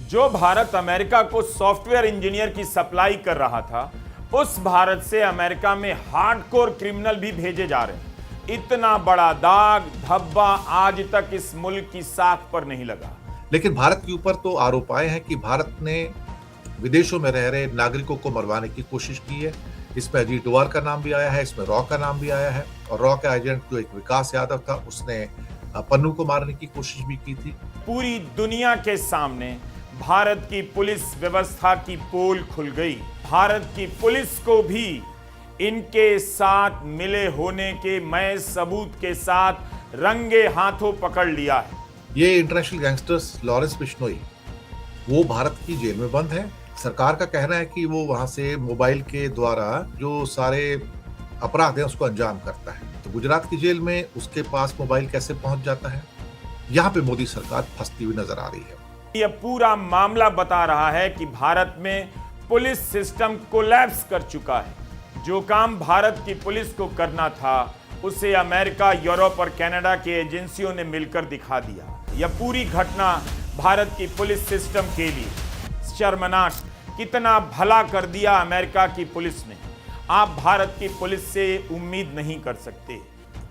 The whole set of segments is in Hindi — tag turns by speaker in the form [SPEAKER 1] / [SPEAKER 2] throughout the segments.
[SPEAKER 1] जो भारत अमेरिका को सॉफ्टवेयर इंजीनियर की सप्लाई कर रहा था, उस भारत से अमेरिका में हार्डकोर क्रिमिनल भी भेजे जा रहे हैं। इतना बड़ा दाग धब्बा आज तक इस मुल्क की साख पर नहीं लगा।
[SPEAKER 2] लेकिन भारत के ऊपर तो आरोप आए हैं कि भारत ने विदेशों में रह रहे नागरिकों को मरवाने की कोशिश की है। इसमें अजीत डोभाल का नाम भी आया है, इसमें रॉ का नाम भी आया है, और रॉ का एजेंट जो एक विकास यादव था, उसने पन्नू को मारने की कोशिश भी की थी।
[SPEAKER 1] पूरी दुनिया के सामने भारत की पुलिस व्यवस्था की पोल खुल गई। भारत की पुलिस को भी इनके साथ मिले होने के महज सबूत के साथ रंगे हाथों पकड़ लिया है।
[SPEAKER 2] ये इंटरनेशनल गैंगस्टर्स लॉरेंस बिश्नोई वो भारत की जेल में बंद है। सरकार का कहना है कि वो वहां से मोबाइल के द्वारा जो सारे अपराध है उसको अंजाम करता है। तो गुजरात की जेल में उसके पास मोबाइल कैसे पहुंच जाता है, यहाँ पे मोदी सरकार फंसती हुई नजर आ रही है।
[SPEAKER 1] यह पूरा मामला बता रहा है कि भारत में पुलिस सिस्टम कोलैप्स कर चुका है। जो काम भारत की पुलिस को करना था, उसे अमेरिका, यूरोप और कनाडा की एजेंसियों ने मिलकर दिखा दिया। यह पूरी घटना भारत की पुलिस सिस्टम के लिए शर्मनाक। कितना भला कर दिया अमेरिका की पुलिस ने। आप भारत की पुलिस से उम्मीद नहीं कर सकते।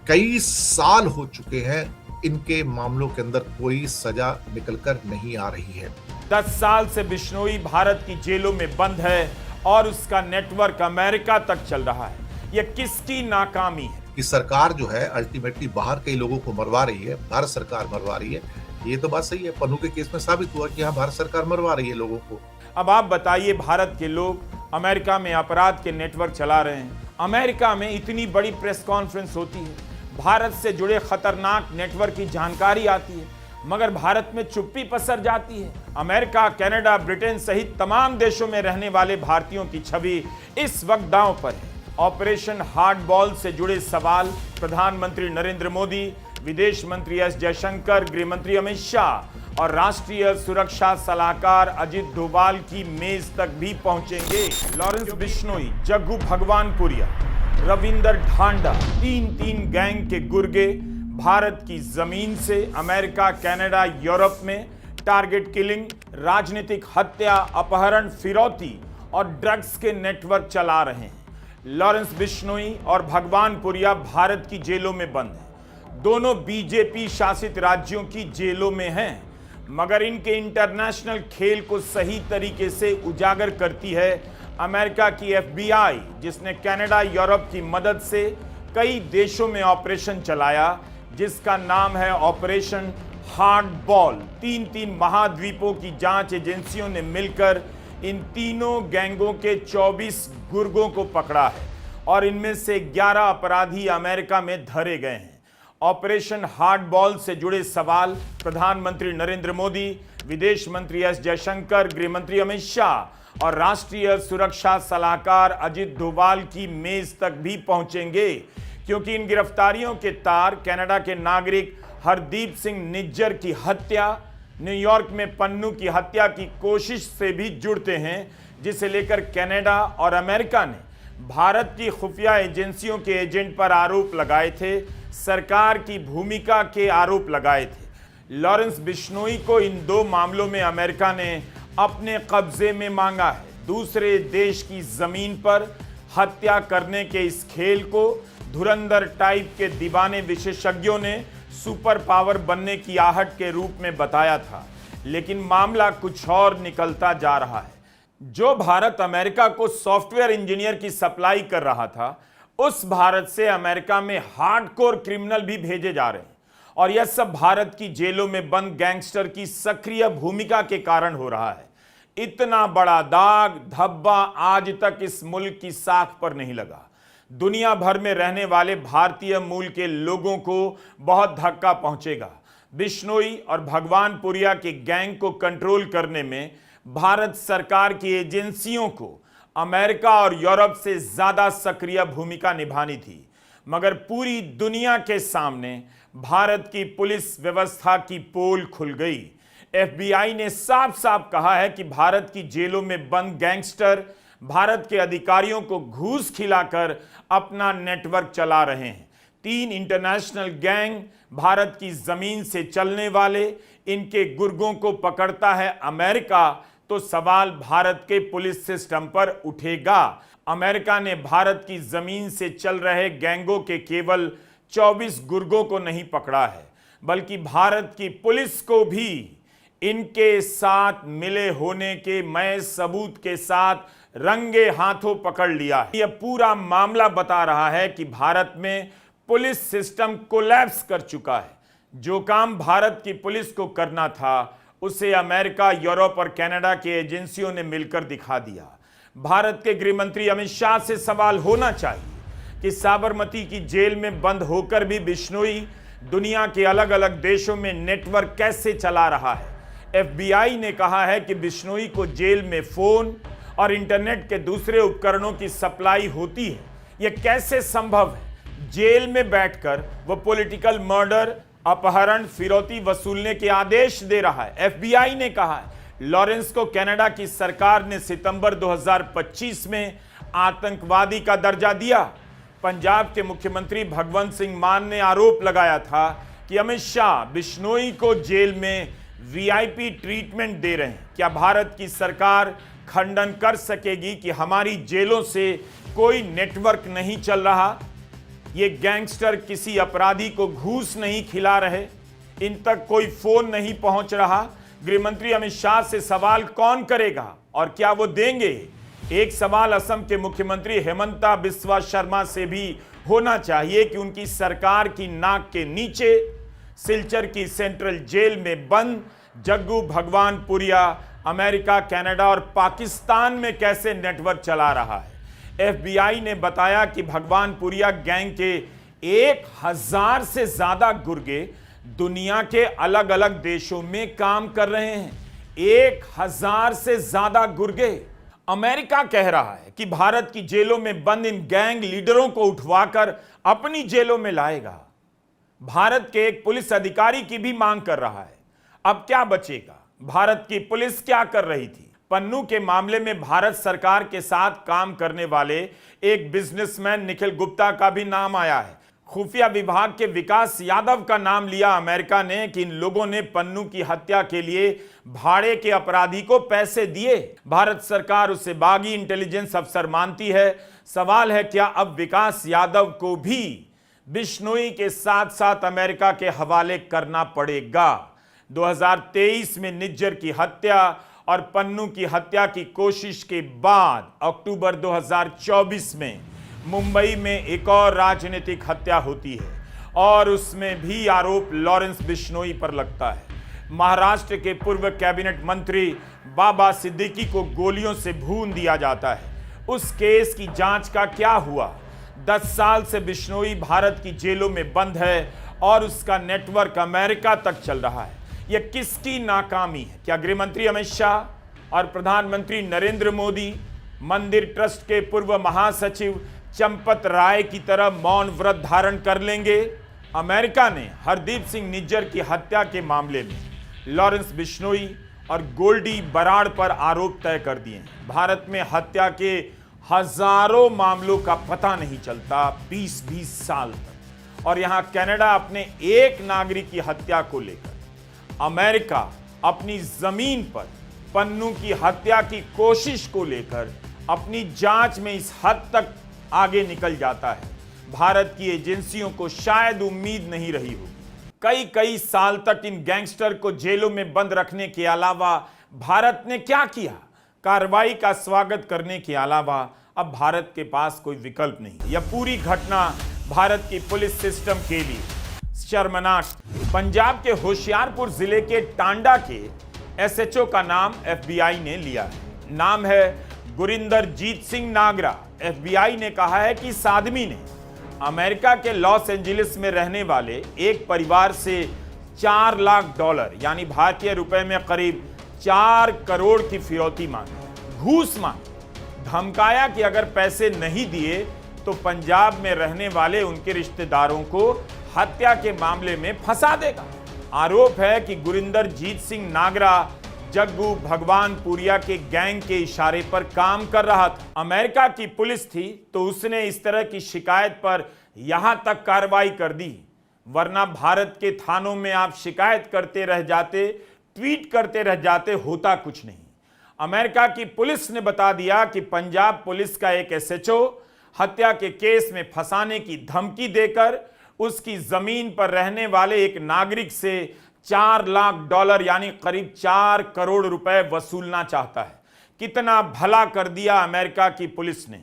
[SPEAKER 2] कई साल हो चुके हैं इनके मामलों के अंदर कोई सजा निकलकर नहीं आ रही है।
[SPEAKER 1] 10 साल से बिश्नोई भारत की जेलों में बंद है और उसका नेटवर्क अमेरिका तक चल रहा है। यह किसकी नाकामी है?
[SPEAKER 2] कि सरकार जो है अल्टीमेटली बाहर कई लोगों को मरवा रही है, भारत सरकार मरवा रही है। ये तो बात सही है, पन्नू के केस में साबित हुआ कि हाँ, भारत सरकार मरवा रही है लोगों को।
[SPEAKER 1] अब आप बताइए, भारत के लोग अमेरिका में अपराध के नेटवर्क चला रहे हैं। अमेरिका में इतनी बड़ी प्रेस कॉन्फ्रेंस होती है, भारत से जुड़े खतरनाक नेटवर्क की जानकारी आती है, मगर भारत में चुप्पी पसर जाती है। अमेरिका, कनाडा, ब्रिटेन सहित तमाम देशों में रहने वाले भारतीयों की छवि इस वक्त दांव पर है। ऑपरेशन हार्ड बॉल से जुड़े सवाल प्रधानमंत्री नरेंद्र मोदी, विदेश मंत्री एस जयशंकर, गृह मंत्री अमित शाह और राष्ट्रीय सुरक्षा सलाहकार अजीत डोभाल की मेज तक भी पहुंचेंगे। लॉरेंस बिश्नोई, जग्गू भगवानपुरिया, रविंदर ढांडा, तीन गैंग के गुर्गे भारत की जमीन से अमेरिका, कनाडा, यूरोप में टारगेट किलिंग, राजनीतिक हत्या, अपहरण, फिरौती और ड्रग्स के नेटवर्क चला रहे हैं। लॉरेंस बिश्नोई और भगवानपुरिया भारत की जेलों में बंद हैं। दोनों बीजेपी शासित राज्यों की जेलों में हैं, मगर इनके इंटरनेशनल खेल को सही तरीके से उजागर करती है अमेरिका की FBI, जिसने कनाडा, यूरोप की मदद से कई देशों में ऑपरेशन चलाया, जिसका नाम है ऑपरेशन हार्ड बॉल। तीन महाद्वीपों की जांच एजेंसियों ने मिलकर इन तीनों गैंगों के 24 गुर्गों को पकड़ा है और इनमें से 11 अपराधी अमेरिका में धरे गए हैं। ऑपरेशन हार्ड बॉल से जुड़े सवाल प्रधानमंत्री नरेंद्र मोदी, विदेश मंत्री एस जयशंकर, गृह मंत्री अमित शाह और राष्ट्रीय सुरक्षा सलाहकार अजीत डोभाल की मेज तक भी पहुंचेंगे, क्योंकि इन गिरफ्तारियों के तार कनाडा के नागरिक हरदीप सिंह निज्जर की हत्या, न्यूयॉर्क में पन्नू की हत्या की कोशिश से भी जुड़ते हैं, जिसे लेकर कनाडा और अमेरिका ने भारत की खुफिया एजेंसियों के एजेंट पर आरोप लगाए थे, सरकार की भूमिका के आरोप लगाए थे। लॉरेंस बिश्नोई को इन 2 मामलों में अमेरिका ने अपने कब्जे में मांगा है। दूसरे देश की जमीन पर हत्या करने के इस खेल को धुरंधर टाइप के दीवाने विशेषज्ञों ने सुपर पावर बनने की आहट के रूप में बताया था, लेकिन मामला कुछ और निकलता जा रहा है। जो भारत अमेरिका को सॉफ्टवेयर इंजीनियर की सप्लाई कर रहा था, उस भारत से अमेरिका में हार्डकोर क्रिमिनल भी भेजे जा रहे हैं, और यह सब भारत की जेलों में बंद गैंगस्टर की सक्रिय भूमिका के कारण हो रहा है। इतना बड़ा दाग धब्बा आज तक इस मुल्क की साख पर नहीं लगा। दुनिया भर में रहने वाले भारतीय मूल के लोगों को बहुत धक्का पहुंचेगा। बिश्नोई और भगवानपुरिया के गैंग को कंट्रोल करने में भारत सरकार की एजेंसियों को अमेरिका और यूरोप से ज्यादा सक्रिय भूमिका निभानी थी, मगर पूरी दुनिया के सामने भारत की पुलिस व्यवस्था की पोल खुल गई। FBI ने साफ साफ कहा है कि भारत की जेलों में बंद गैंगस्टर भारत के अधिकारियों को घूस खिलाकर अपना नेटवर्क चला रहे हैं। 3 इंटरनेशनल गैंग भारत की जमीन से चलने वाले इनके गुर्गों को पकड़ता है अमेरिका, तो सवाल भारत के पुलिस सिस्टम पर उठेगा। अमेरिका ने भारत की जमीन से चल रहे गैंगों के केवल 24 गुर्गों को नहीं पकड़ा है, बल्कि भारत की पुलिस को भी इनके साथ मिले होने के मय सबूत के साथ रंगे हाथों पकड़ लिया है। यह पूरा मामला बता रहा है कि भारत में पुलिस सिस्टम कोलैप्स कर चुका है। जो काम भारत की पुलिस को करना था उसे अमेरिका, यूरोप और कनाडा की एजेंसियों ने मिलकर दिखा दिया। भारत के गृह मंत्री अमित शाह से सवाल होना चाहिए कि साबरमती की जेल में बंद होकर भी बिश्नोई दुनिया के अलग अलग देशों में नेटवर्क कैसे चला रहा है। FBI ने कहा है कि बिश्नोई को जेल में फोन और इंटरनेट के दूसरे उपकरणों की सप्लाई होती है। यह कैसे संभव है? जेल में बैठकर वो पॉलिटिकल मर्डर, अपहरण, फिरौती वसूलने के आदेश दे रहा है। FBI ने कहा है लॉरेंस को कनाडा की सरकार ने सितंबर 2025 में आतंकवादी का दर्जा दिया। पंजाब के मुख्यमंत्री भगवंत सिंह मान ने आरोप लगाया था कि अमित शाह बिश्नोई को जेल में VIP ट्रीटमेंट दे रहे हैं। क्या भारत की सरकार खंडन कर सकेगी कि हमारी जेलों से कोई नेटवर्क नहीं चल रहा? ये गैंगस्टर किसी अपराधी को घूस नहीं खिला रहे, इन तक कोई फोन नहीं पहुंच रहा। गृहमंत्री अमित शाह से सवाल कौन करेगा और क्या वो देंगे? एक सवाल असम के मुख्यमंत्री हेमंता बिस्वा शर्मा से भी होना चाहिए कि उनकी सरकार की नाक के नीचे सिलचर की सेंट्रल जेल में बंद जग्गू भगवानपुरिया अमेरिका, कनाडा और पाकिस्तान में कैसे नेटवर्क चला रहा है। FBI ने बताया कि भगवानपुरिया गैंग के 1000 से ज्यादा गुर्गे दुनिया के अलग अलग देशों में काम कर रहे हैं। 1000 से ज्यादा गुर्गे। अमेरिका कह रहा है कि भारत की जेलों में बंद इन गैंग लीडरों को उठवाकर अपनी जेलों में लाएगा। भारत के एक पुलिस अधिकारी की भी मांग कर रहा है। अब क्या बचेगा? भारत की पुलिस क्या कर रही थी? पन्नू के मामले में भारत सरकार के साथ काम करने वाले एक बिजनेसमैन निखिल गुप्ता का भी नाम आया है। खुफिया विभाग के विकास यादव का नाम लिया अमेरिका ने कि इन लोगों ने पन्नू की हत्या के लिए भाड़े के अपराधी को पैसे दिए। भारत सरकार उसे बागी इंटेलिजेंस अफसर मानती है। सवाल है क्या अब विकास यादव को भी बिश्नोई के साथ साथ अमेरिका के हवाले करना पड़ेगा? 2023 में निज्जर की हत्या और पन्नू की हत्या की कोशिश के बाद अक्टूबर 2024 में मुंबई में एक और राजनीतिक हत्या होती है और उसमें भी आरोप लॉरेंस बिश्नोई पर लगता है। महाराष्ट्र के पूर्व कैबिनेट मंत्री बाबा सिद्दीकी को गोलियों से भून दिया जाता है। उस केस की जांच का क्या हुआ? 10 साल से बिश्नोई भारत की जेलों में बंद है और उसका नेटवर्क अमेरिका तक चल रहा है। यह किसकी नाकामी है? क्या गृहमंत्री अमित शाह और प्रधानमंत्री नरेंद्र मोदी मंदिर ट्रस्ट के पूर्व महासचिव चंपत राय की तरह मौन व्रत धारण कर लेंगे? अमेरिका ने हरदीप सिंह निज्जर की हत्या के मामले में लॉरेंस बिश्नोई और गोल्डी बराड़ पर आरोप तय कर दिए हैं। भारत में हत्या के हजारों मामलों का पता नहीं चलता 20-20 साल तक, और यहां कनाडा अपने एक नागरिक की हत्या को लेकर, अमेरिका अपनी जमीन पर पन्नू की हत्या की कोशिश को लेकर अपनी जांच में इस हद तक आगे निकल जाता है। भारत की एजेंसियों को शायद उम्मीद नहीं रही होगी। कई साल तक इन गैंगस्टर को जेलों में बंद रखने के अलावा भारत ने क्या किया? कार्रवाई का स्वागत करने के अलावा अब भारत के पास कोई विकल्प नहीं। यह पूरी घटना भारत की पुलिस सिस्टम के लिए शर्मनाक। पंजाब के होशियारपुर जिले के टांडा के SHO का नाम FBI ने लिया है। नाम है गुरिंदरजीत सिंह नागरा। FBI ने कहा है कि इस आदमी ने अमेरिका के लॉस एंजलिस में रहने वाले एक परिवार से $4 लाख यानी भारतीय रुपए में करीब 4 करोड़ की फिरौती मांगी, घूस मांगी, धमकाया कि अगर पैसे नहीं दिए तो पंजाब में रहने वाले उनके रिश्तेदारों को हत्या के मामले में फंसा देगा। आरोप है कि गुरिंदरजीत सिंह नागरा जग्गू भगवानपुरिया के गैंग के इशारे पर काम कर रहा था। अमेरिका की पुलिस थी तो उसने इस तरह की शिकायत पर यहां तक कार्रवाई कर दी, वरना भारत के थानों में आप शिकायत करते रह जाते, ट्वीट करते रह जाते, होता कुछ नहीं। अमेरिका की पुलिस ने बता दिया कि पंजाब पुलिस का एक एसएचओ हत्या के केस में फंसाने की धमकी देकर उसकी जमीन पर रहने वाले एक नागरिक से $4 लाख यानी करीब 4 करोड़ रुपए वसूलना चाहता है। कितना भला कर दिया अमेरिका की पुलिस ने,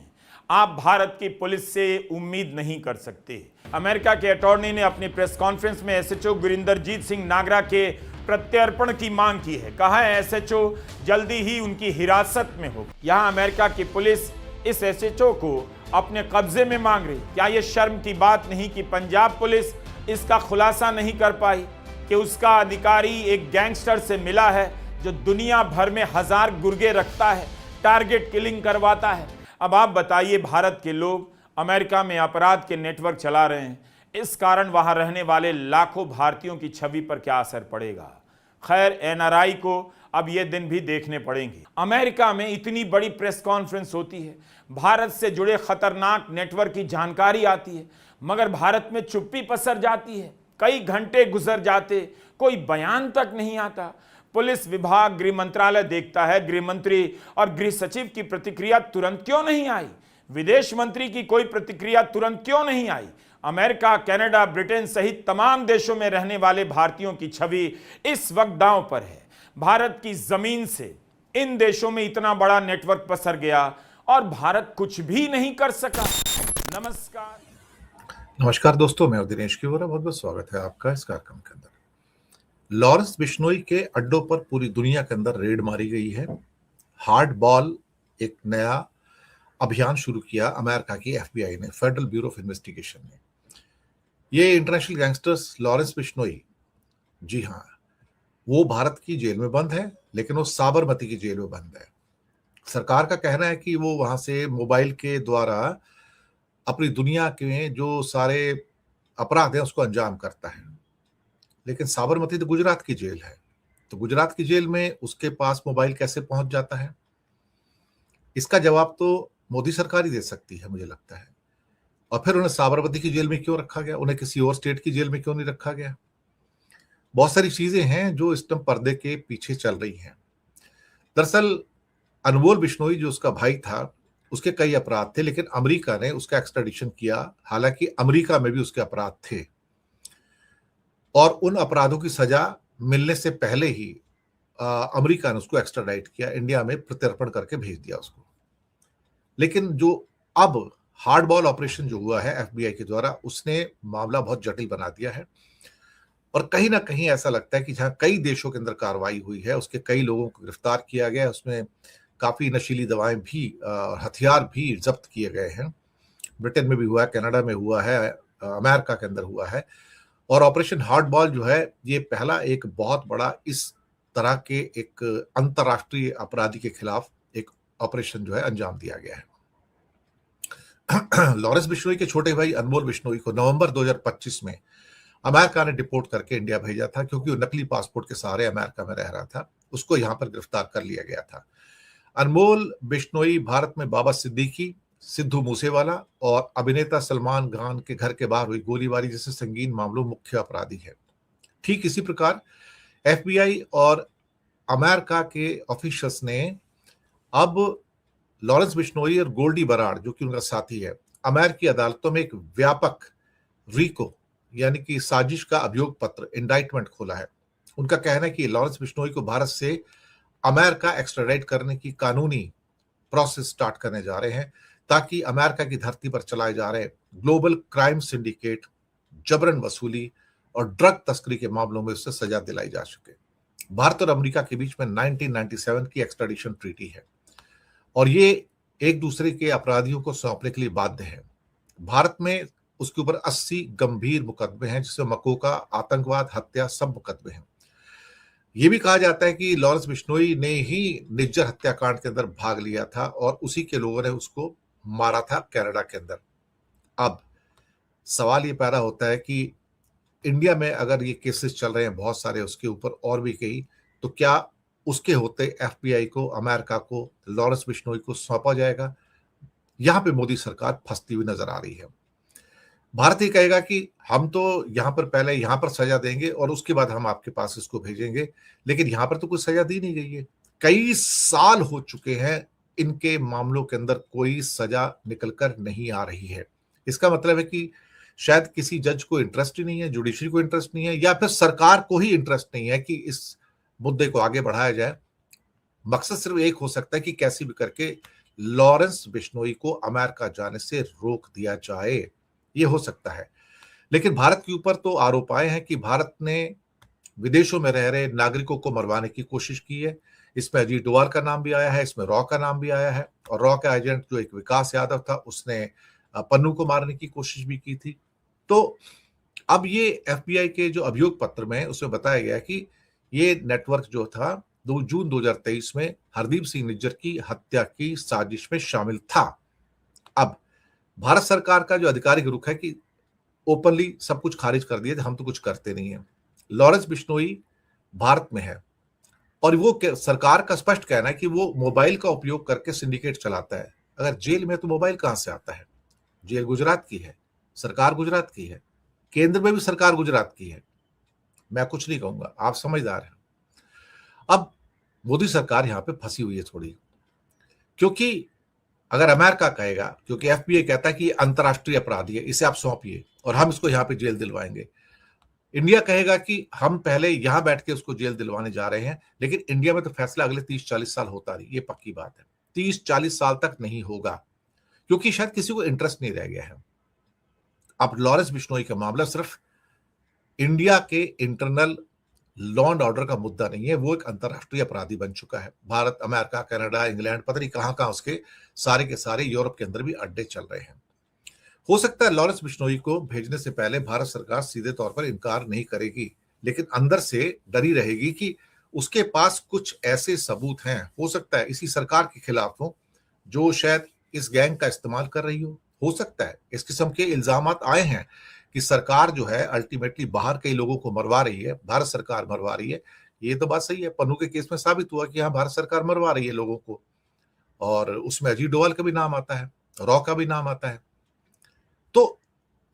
[SPEAKER 1] आप भारत की पुलिस से उम्मीद नहीं कर सकते। अमेरिका के अटॉर्नी ने अपनी प्रेस कॉन्फ्रेंस में एसएचओ गुरिंदरजीत सिंह नागरा के प्रत्यर्पण की मांग की है। कहा है एसएचओ जल्दी ही उनकी हिरासत में हो। यहां अमेरिका की पुलिस इस एसएचओ को अपने कब्जे में मांग रही। क्या यह शर्म की बात नहीं कि पंजाब पुलिस इसका खुलासा नहीं कर पाई कि उसका अधिकारी एक गैंगस्टर से मिला है जो दुनिया भर में 1000 गुर्गे रखता है, टारगेट किलिंग करवाता है। अब आप बताइए, भारत के लोग अमेरिका में अपराध के नेटवर्क चला रहे हैं, इस कारण वहां रहने वाले लाखों भारतीयों की छवि पर क्या असर पड़ेगा? खैर, एनआरआई को अब ये दिन भी देखने पड़ेंगे। अमेरिका में इतनी बड़ी प्रेस कॉन्फ्रेंस होती है, भारत से जुड़े खतरनाक नेटवर्क की जानकारी आती है, मगर भारत में चुप्पी पसर जाती है। कई घंटे गुजर जाते, कोई बयान तक नहीं आता। पुलिस विभाग, गृह मंत्रालय देखता है, गृह मंत्री और गृह सचिव की प्रतिक्रिया तुरंत क्यों नहीं आई? विदेश मंत्री की कोई प्रतिक्रिया तुरंत क्यों नहीं आई? अमेरिका, कनाडा, ब्रिटेन सहित तमाम देशों में रहने वाले भारतीयों की छवि इस वक्त दांव पर है। भारत की जमीन से इन देशों में इतना बड़ा नेटवर्क पसर गया और भारत कुछ भी नहीं कर सका।
[SPEAKER 2] नमस्कार दोस्तों, मैं दिनेश की बहुत बहुत स्वागत है आपका इस कार्यक्रम के अंदर। लॉरेंस बिश्नोई के अड्डों पर पूरी दुनिया के अंदर रेड मारी गई है। हार्ड बॉल एक नया अभियान शुरू किया अमेरिका की एफबीआई ने, फेडरल ब्यूरो ऑफ इन्वेस्टिगेशन ने। ये इंटरनेशनल गैंगस्टर्स लॉरेंस बिश्नोई, जी हाँ, वो भारत की जेल में बंद है, लेकिन वो साबरमती की जेल में बंद है। सरकार का कहना है कि वो वहां से मोबाइल के द्वारा अपनी दुनिया के जो सारे अपराध हैं उसको अंजाम करता है। लेकिन साबरमती तो गुजरात की जेल है, तो गुजरात की जेल में उसके पास मोबाइल कैसे पहुंच जाता है? इसका जवाब तो मोदी सरकार ही दे सकती है, मुझे लगता है। और फिर उन्हें साबरमती की जेल में क्यों रखा गया? उन्हें किसी और स्टेट की जेल में क्यों नहीं रखा गया? बहुत सारी चीजें हैं जो इस टाइम पर्दे के पीछे चल रही हैं। दरअसल अनमोल बिश्नोई जो उसका भाई था, उसके कई अपराध थे, लेकिन अमेरिका ने उसका एक्सट्राडिशन किया। हालांकि अमेरिका में भी उसके अपराध थे और उन अपराधों की सजा मिलने से पहले ही अमेरिका ने उसको एक्स्ट्राडाइट किया, इंडिया में प्रत्यर्पण करके भेज दिया उसको। लेकिन जो अब हार्ड बॉल ऑपरेशन जो हुआ है एफबीआई के द्वारा, उसने मामला बहुत जटिल बना दिया है। और कहीं ना कहीं ऐसा लगता है कि जहां कई देशों के अंदर कार्रवाई हुई है, उसके कई लोगों को गिरफ्तार किया गया, उसमें काफी नशीली दवाएं भी, हथियार भी जब्त किए गए हैं। ब्रिटेन में भी हुआ है, कनाडा में हुआ है, अमेरिका के अंदर हुआ है। और ऑपरेशन हार्ड बॉल जो है, ये पहला एक बहुत बड़ा इस तरह के एक अंतर्राष्ट्रीय अपराधी के खिलाफ एक ऑपरेशन जो है अंजाम दिया गया है। लॉरेंस बिश्नोई के छोटे भाई अनमोल बिश्नोई को नवंबर 2025 में अमेरिका ने डिपोर्ट करके इंडिया भेजा था, क्योंकि वो नकली पासपोर्ट के सहारे अमेरिका में रह रहा था। उसको यहां पर गिरफ्तार कर लिया गया था। अनमोल बिश्नोई भारत में बाबा सिद्दीकी, सिद्धू मूसेवाला और अभिनेता सलमान खान के घर के बाहर हुई गोलीबारी जैसे संगीन मामलों मुख्य अपराधी है। ठीक इसी प्रकार एफबीआई और अमेरिका के ऑफिशियल्स ने अब लॉरेंस बिश्नोई और गोल्डी बराड़, जो कि उनका साथी है, अमेरिकी अदालतों में एक व्यापक रिको यानी कि साजिश का अभियोग पत्र, इंडाइटमेंट खोला है। उनका कहना है कि लॉरेंस बिश्नोई को भारत से अमेरिका एक्स्ट्राडाइट करने की कानूनी प्रोसेस स्टार्ट करने जा रहे हैं, ताकि अमेरिका की धरती पर चलाए जा रहे ग्लोबल क्राइम सिंडिकेट, जबरन वसूली और ड्रग तस्करी के मामलों में उससे सजा दिलाई जा सके। भारत और अमेरिका के बीच में 1997 की एक्स्ट्राडिशन ट्रीटी है और ये एक दूसरे के अपराधियों को सौंपने के लिए बाध्य है। भारत में उसके ऊपर 80 गंभीर मुकदमे हैं, जिसमें मकोका, आतंकवाद, हत्या सब मुकदमे हैं। यह भी कहा जाता है कि लॉरेंस बिश्नोई ने ही निज्जर हत्याकांड के अंदर भाग लिया था और उसी के लोगों ने उसको मारा था कनाडा के अंदर। अब सवाल ये पैदा होता है कि इंडिया में अगर ये केसेस चल रहे हैं बहुत सारे, उसके ऊपर और भी कई, तो क्या उसके होते एफबीआई को, अमेरिका को, लॉरेंस बिश्नोई को सौंपा जाएगा? यहां पे मोदी सरकार फंसती हुई नजर आ रही है। भारत ही कहेगा कि हम तो यहाँ पर पहले यहाँ पर सजा देंगे और उसके बाद हम आपके पास इसको भेजेंगे, लेकिन यहाँ पर तो कोई सजा दी नहीं गई है। कई साल हो चुके हैं, इनके मामलों के अंदर कोई सजा निकल कर नहीं आ रही है। इसका मतलब है कि शायद किसी जज को इंटरेस्ट ही नहीं है, जुडिशरी को इंटरेस्ट नहीं है, या फिर सरकार को ही इंटरेस्ट नहीं है कि इस मुद्दे को आगे बढ़ाया जाए। मकसद सिर्फ एक हो सकता है कि कैसे भी करके लॉरेंस बिश्नोई को अमेरिका जाने से रोक दिया जाए, ये हो सकता है। लेकिन भारत के ऊपर तो आरोप आए हैं कि भारत ने विदेशों में रह रहे नागरिकों को मरवाने की कोशिश की है। इसमें अजीत डोभाल का नाम भी आया है, इसमें रॉ का नाम भी आया है, और रॉ का एजेंट जो एक विकास यादव था, उसने पन्नू को मारने की कोशिश भी की थी। तो अब ये एफबीआई के जो अभियोग पत्र में उसमें बताया गया कि ये नेटवर्क जो था 2 जून 2023 में हरदीप सिंह निज्जर की हत्या की साजिश में शामिल था। अब भारत सरकार का जो आधिकारिक रुख है कि ओपनली सब कुछ खारिज कर दिया, हम तो कुछ करते नहीं है। लॉरेंस बिश्नोई भारत में है और वो सरकार का स्पष्ट कहना है कि वो मोबाइल का उपयोग करके सिंडिकेट चलाता है। अगर जेल में तो मोबाइल कहां से आता है? जेल गुजरात की है, सरकार गुजरात की है, केंद्र में भी सरकार गुजरात की है। मैं कुछ नहीं कहूंगा, आप समझदार हैं। अब मोदी सरकार यहां पे फंसी हुई है थोड़ी, क्योंकि अगर अमेरिका कहेगा, क्योंकि एफबीआई कहता है कि ये अंतर्राष्ट्रीय अपराधी है, इसे आप सौंपिए और हम इसको यहां पे जेल दिलवाएंगे। इंडिया कहेगा कि हम पहले यहां बैठ के उसको जेल दिलवाने जा रहे हैं, लेकिन इंडिया में तो फैसला अगले 30-40 साल होता नहीं, ये पक्की बात है। 30-40 साल तक नहीं होगा, क्योंकि शायद किसी को इंटरेस्ट नहीं रह गया है। अब लॉरेंस बिश्नोई का मामला सिर्फ इंडिया के इंटरनल लॉ एंड ऑर्डर का मुद्दा नहीं है, वो एक अंतर्राष्ट्रीय अपराधी बन चुका है। भारत, अमेरिका, कनाडा, इंग्लैंड, पता नहीं कहां कहां उसके सारे के सारे यूरोप के अंदर भी अड्डे चल रहे हैं। हो सकता है लॉरेंस बिश्नोई को भेजने से पहले भारत सरकार सीधे तौर पर इनकार नहीं करेगी, लेकिन अंदर से डरी रहेगी कि उसके पास कुछ ऐसे सबूत हैं, हो सकता है इसी सरकार के खिलाफ हो, जो शायद इस गैंग का इस्तेमाल कर रही हो सकता है इस किस्म के इल्जाम आए हैं कि सरकार जो है अल्टीमेटली बाहर कई लोगों को मरवा रही है, भारत सरकार मरवा रही है। ये तो बात सही है, पन्नू के केस में साबित हुआ कि हाँ, भारत सरकार मरवा रही है लोगों को, और उसमें अजीत डोभाल का भी नाम आता है, रॉ का भी नाम आता है। तो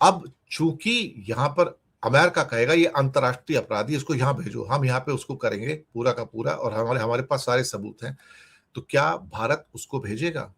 [SPEAKER 2] अब चूंकि यहां पर अमेरिका कहेगा ये अंतर्राष्ट्रीय अपराधी, इसको यहां भेजो, हम यहां पे उसको करेंगे पूरा का पूरा, और हमारे पास सारे सबूत हैं, तो क्या भारत उसको भेजेगा?